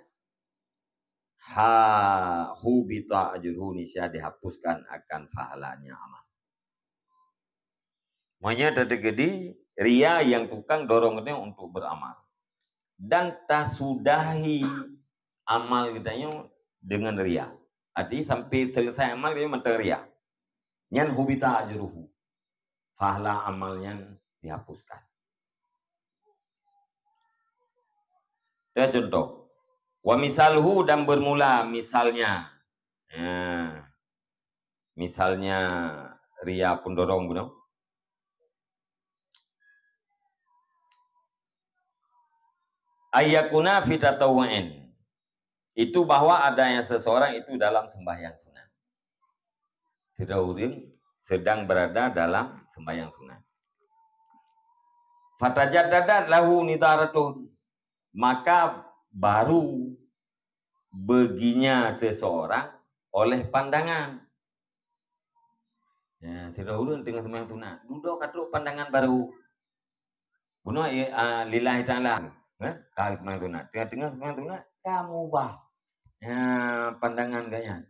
Hubita ajruhu, niscaya dihapuskan akan pahalanya amal. Makanya ada gede riya yang tukang dorongnya untuk beramal. Dan tasudahi amal kitanya dengan riya. Artinya sampai selesai amal dia mentang riya. Nyan hubita ajruhu. Pahala amalnya dihapuskan. Itu contoh. Wa misalhu, dan bermula misalnya. Misalnya riya pendorong benar. Ayyakuna fi tatawwu'in. Itu bahwa ada yang seseorang itu dalam sembahyang sunat. Tidak orang sedang berada dalam sembahyang sunat. Fatajaddadat lahu nidaratun, maka baru beginya seseorang oleh pandangan. Tidak orang tengah sembahyang sunat, duduk katuk pandangan baru. Bunuh lillahi ta'ala. Kalau sembahyang sunat, tengah-tengah sembahyang sunat, kamu ubah pandangan gaya.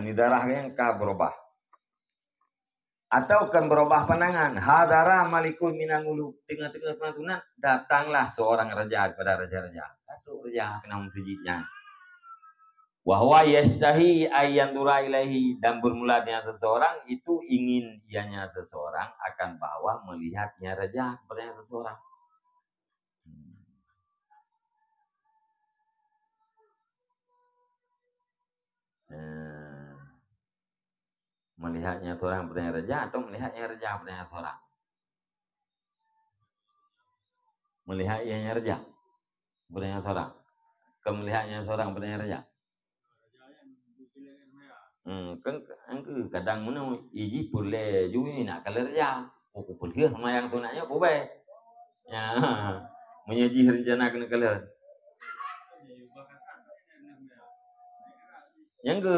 Ni darah yang ka berubah. Atau kan berubah pandangan. Hadara malikun minal muluk. Tengah-tengah sunat datanglah seorang raja kepada raja-raja. Satu raja kena masjidnya. Wahwa yastahi ayyandura ilaihi, dan bermula dengan seseorang itu ingin ianya seseorang akan bahwa melihatnya raja kepada seseorang. Melihatnya seorang kepada raja atau melihatnya raja kepada seorang. Melihat ianya raja kepada seorang. Melihatnya seorang kepada raja. Kan kadang mana iji boleh juga nak kalau raja. Aku boleh sama yang sunatnya aku baik. Ya, menyaji rencana kena kalau. Yang ke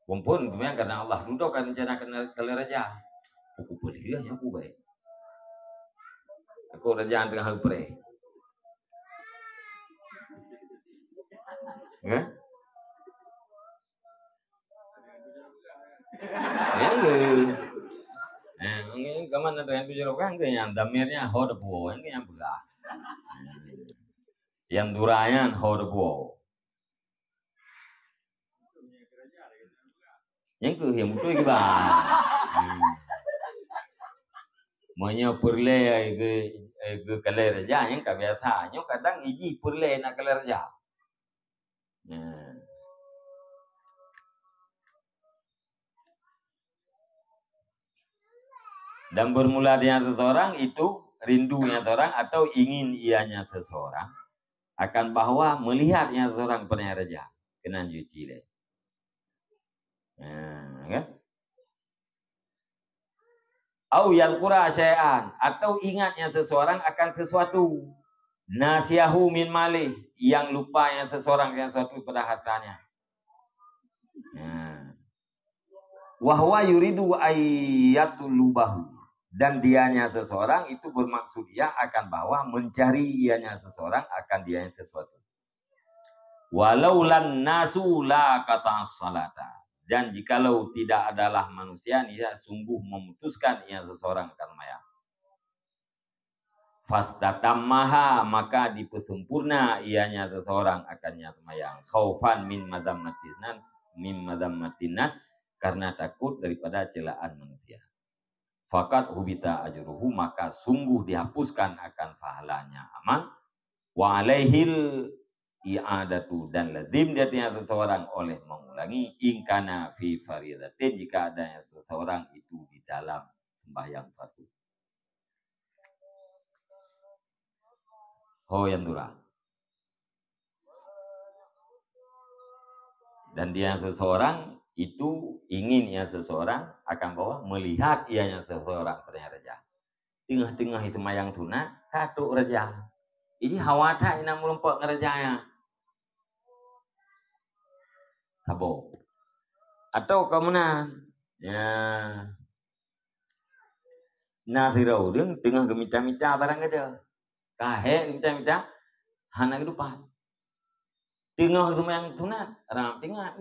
kumpul kemudian karena Allah duduk kan rencana kena kalau raja. Aku boleh ya aku baik. Aku raja tengah hal pray. Ya? Yang ke kaman dengan tujuh orang ke yang damirnya horbo, ini yang begah. Yang duranya horbo. Yang ke yang betul ke bang. Maunya purle ke kaler raja yang kebiasa. Yang kadang iji purle nak kaler raja. Dan bermula dengan seseorang itu rindunya seseorang atau ingin ianya seseorang akan bahwa melihatnya seseorang kepada raja kena cuci le. Kan? Au yalqura syai'an, atau ingatnya seseorang akan sesuatu. Nasiyahu min malih, yang lupanya seseorang yang sesuatu pada hartanya. Wahwa yuridu ayyatulubahu, dan dianya seseorang itu bermaksud dia akan bahwa mencari ianya seseorang akan dianya sesuatu. Walau lan nasu la kata salata, dan jikalau tidak adalah manusia ia sungguh memutuskan ia seseorang akan maya. Fastatammaha, maka dipersempurna ianya seseorang akannya semayang. Khaufan min madzammatin nas, karena takut daripada celaan manusia. Fakat hubita ajruhu, maka sungguh dihapuskan akan pahalanya amal. Wa alaihil i'adatu, dan lazim dia seseorang oleh mengulangi ingkana fi faridatin, jika adanya seseorang itu di dalam sembahyang fardu. Yang dura. Dan dia seseorang itu ingin ia seseorang akan bawa melihat ianya seseorang pada raja. Tengah-tengah itu mayang sunat katuk raja. Ini hawata ina melompat ngerajanya. Sabo. Atau kemudian ya nasirau dia tengah gemita-mita barang ada. Kahe gemita-mita hana kedupan. Tengah itu mayang sunat orang tengah.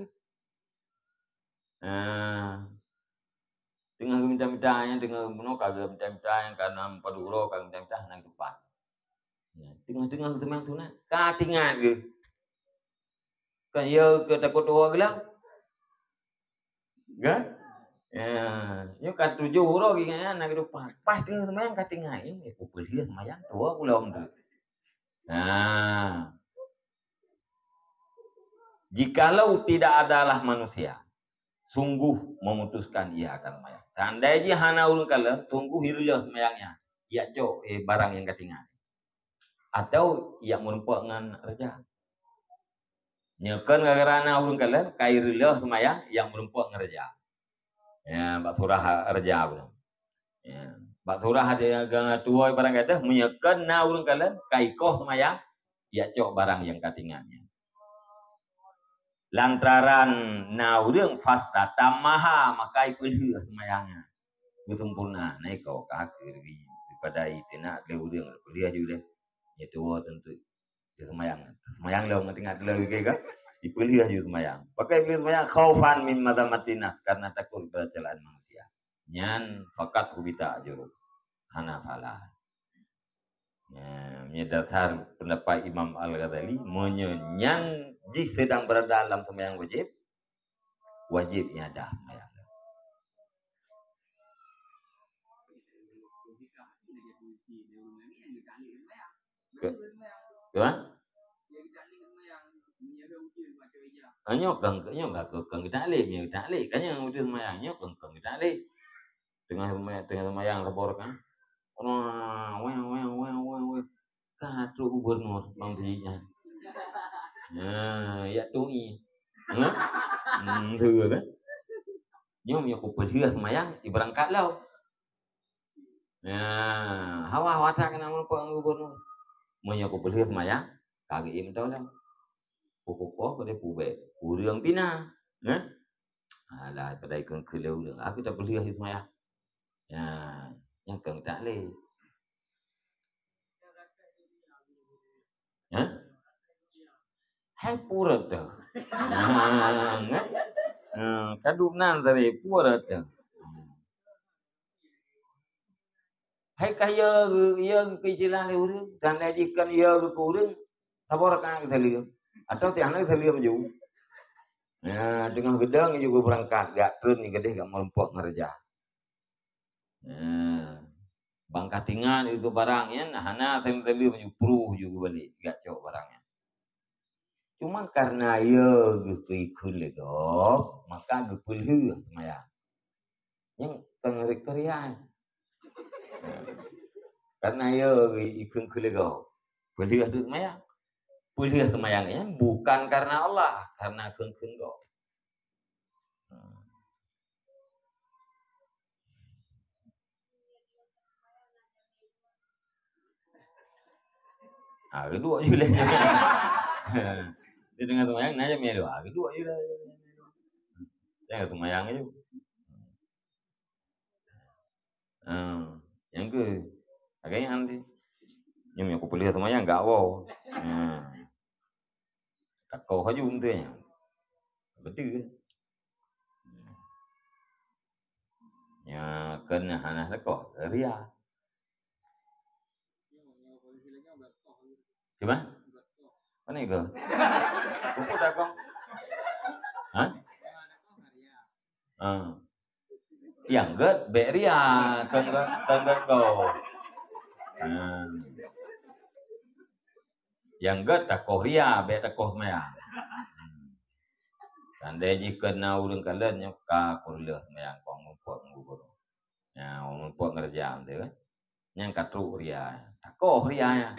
Tengah minta-minta yang tengah bunuh kagak minta-minta yang karena paduro kagak minta-minta nang depan. Tengah-tengah teman sunat, ka tinggal ke. Kan ya ke takut dua gelang. Kan? Yo ka 7 huruf gini nang depan. Pas tengah semayang ka tinggal ini, aku beli semayang dua belum tu. Jikalau tidak adalah manusia, sungguh memutuskan ia akan semayang. Tandai je hana urun kala, sungguh hirulah semayangnya. Ia jo barang yang ketinggal. Atau ia merupakan dengan raja. Nyekan gara-gara urun kala, kairulah semayang yang merupakan dengan raja. Ya, bak surah raja pun. Ya, bak surah ada gang tua barang kata, menyekan na urun kala, kaikoh semayang, ia jo barang yang ketinggalnya. Lantaran naurang fasta tamaha, maka ipulih semayangnya bersempurna. Naik kau kaki daripada itu nak leurang kuliah juga. Itu tentu semayang lewat tinggal lagi ke? Dipilih je semayang. Pakai pilih semayang khaufan min madamatinas karena takut pada celaan manusia. Nyan fakat hubita ajuru. Hanafalah. Menyedasar pendapat Imam Al-Ghazali menyenyan jika sedang berada dalam semayang wajibnya dah semayang. Kan? Nyok kang kita alih kan yang udah semayang nyok kang kita alih tengah semayang lapor kan. Wah. Katu gubernur bangsinya. Ya tui. Thừa kan. Nyom aku pelih semayang iberangkat lau. Hawa tak kena melupang gubernur. Monya aku pelih semayang kagak im tau dah. Pokok pada pubek. Urang pina. Alah pada ikon kelau dah. Aku tak pelih semayang. Yang kang tak leh. Hai purat dah. Kadupnan dari purat dah. Hai kaya yang kecilan urang dan lajikan ia ke urang sabar kan kita lihat atau tiang kita lihat juga. Dengan gedang juga berangkat gak turun ni gede gak melempok ngerja. Bangka tingan itu barangnya nah hana saya tadi menyupruh juga balik gak cok barangnya. Cuma karena ia gitu ikut legok maka gepulih semaya. Yang pengerikerian. Karena ia ikut legok. Pulih itu semaya. Pulih semayangnya bukan karena Allah, karena keun-keun go. Kedua je lah. Dia dengan semayang nanya melu. Kedua je lah. Jangan semayang je. Yang ke agaknya nanti. Yang aku pelih semayang enggak wow. Tak kau aja untanya. Betul. Ya kena hana lekok ria. Gimana? Mana itu? Kumpul tak kau? Hah? Yang get beria tenggat kau. Yang get tak kau ria, be tak kau semayang. Tandai jika na urang kalian yang ka kurleh semayang kau ngumpul ngubur. Ya, ngumpul ngerjam tu kan. Yang katru ria, tak kau ria ya.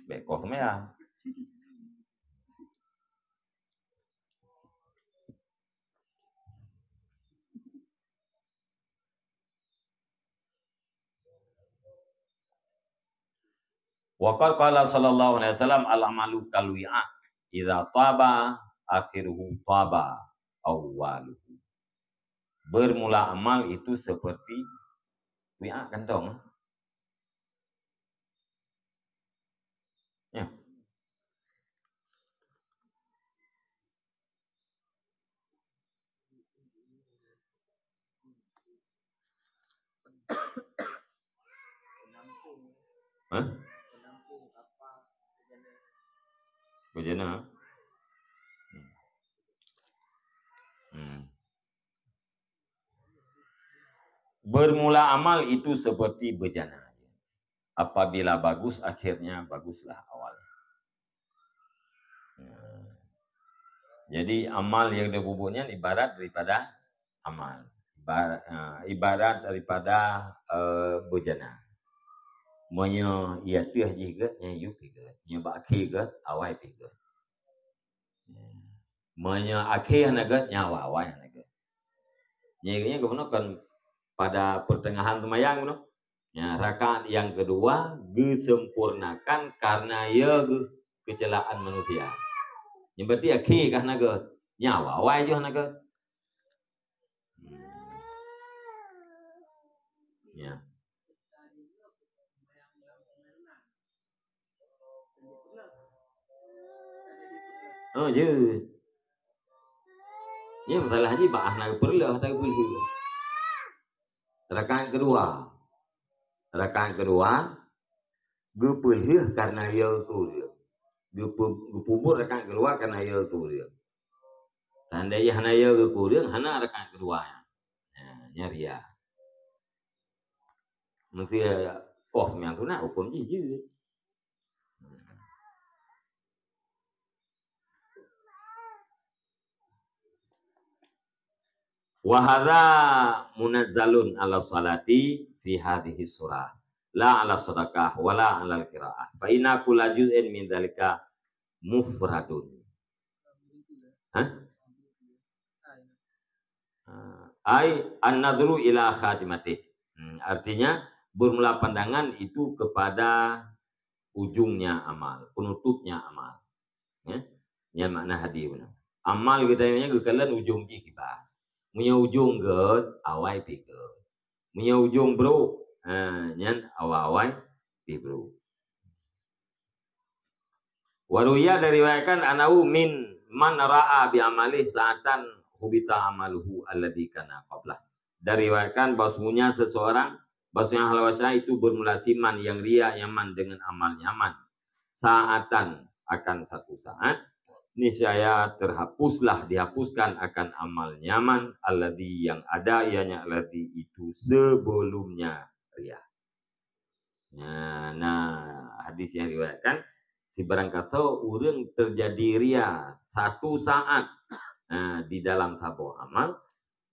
Be kau semayang. Waqad qala sallallahu alaihi wasallam al-amalu kalwi'a idza taba akhiruhu taba awwaluhu. Bermula amal itu seperti wi'a kantong. Ya. Bejana. Bermula amal itu seperti bejana. Apabila bagus, akhirnya baguslah awalnya. Jadi amal yang dibubuknya ibarat daripada amal. Ibarat daripada bejana. Monya ia tuh juga nya juga. Nya bakhi ke awai juga. Monya akhir naga nyawa awai naga. Nya gubernur kan pada pertengahan semayang no. Ya, rakaat yang kedua disempurnakan karena ia kecelakaan manusia. Yang berarti akhir kah naga nyawa awai je naga. Ya. Oh je. Ya masalah haji bah nak perlah tak perlu. Rakaat kedua. Rakaat kedua gepelih karena ia tu dia. Gepubur rakaat kedua karena ia tu dia. Tandai hana ia gekurang hana rakaat kedua. Nyari ya. Mesti semyang tu nak hukum je. Wahada munazzalun ala salati fi hadhihi surah la ala sadaqah wala ala qiraah fa inna kulla juz'in min dzalika mufradun. Ai an-nadru ila khatimati. Artinya bermula pandangan itu kepada ujungnya amal, penutupnya amal. Ya makna hadis. Amal kita nya kekalan ujung kita. Punya ujung ged awai pikir. Punya ujung bro, nyan awai pi bro. Waruya diriwayatkan anau min man ra'a bi amali sa'atan hubita amaluhu alladhi kana qablah. Diriwayatkan bahwasanya seseorang bahwasanya halwasa itu bermula siman yang ria nyaman dengan amal nyaman. Sa'atan akan satu saat niscaya dihapuskan akan amal nyaman alladhi yang ada ianya alladhi itu sebelumnya ria. Nah, hadis yang diriwayatkan si barang kata urang terjadi ria satu saat di dalam sabo amal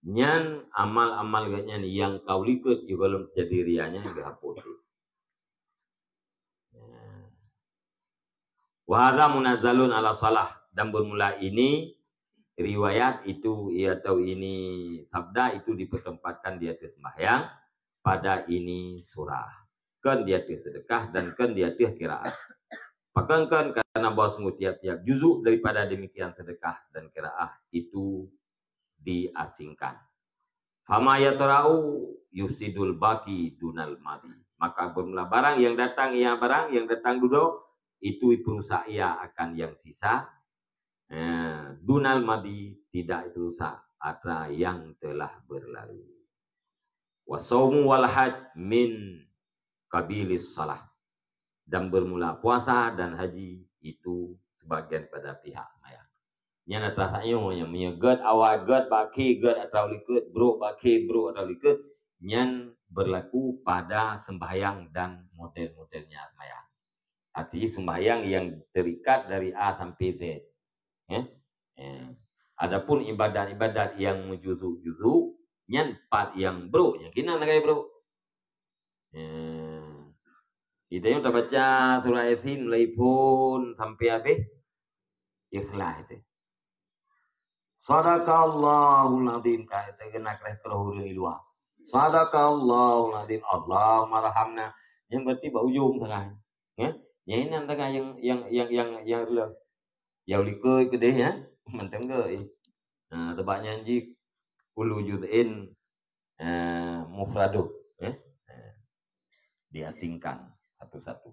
nyan amal-amal yang kau likut juga belum terjadi rianya dihapus. Wa hadza munazzalun ala salah. Dan bermula ini riwayat itu atau ini sabda itu dipertempatkan di atas sembahyang pada ini surah. Kan di atas sedekah dan kan di atas qiraat. Bahkan kan karena bahwa tiap-tiap juzuk daripada demikian sedekah dan qiraat itu diasingkan. Fama yatra'u yusidul baqi dunal madi. Maka bermula barang yang datang duduk itu perusak ia akan yang sisa. Dunal madi tidak itu rusak ada yang telah berlalu. Wasaumu wal haj min qabilis salah. Dan bermula puasa dan haji itu sebagian pada pihak maya. Yang atas ayo yang menyegat awal gad baki gad atau likut bro baki bro atau likut yang berlaku pada sembahyang dan model-modelnya maya. Artinya sembahyang yang terikat dari A sampai Z. Adapun ibadat-ibadat yang menjuzu-juzu nyan part yang bro yang kena nak bro. Kita yang tak baca surah Yasin mulai pun sampai habis ikhlas itu. Sadaqallahul azim kata kena kerah kerahuri luar. Sadaqallahul azim Allahumma rahamna yang berarti ujung tengah. Yang ini tengah yang likut ke dia macam ke. Tebaknya anji ulu juz'in mufradu diasingkan satu-satu.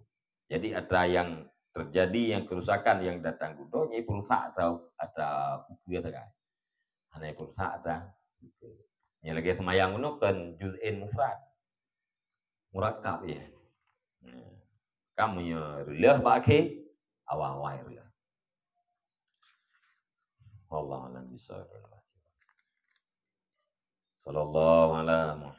Jadi ada yang terjadi yang kerusakan yang datang gudonya perusak atau ada dia tak. Hanya perusak ada. Yang lagi semayang itu kan juz'in mufrad. Murakab ya. Kamu ya rilah baki awal-awal rilah. Wallahu a'lam bishawab. Sallallahu alaihi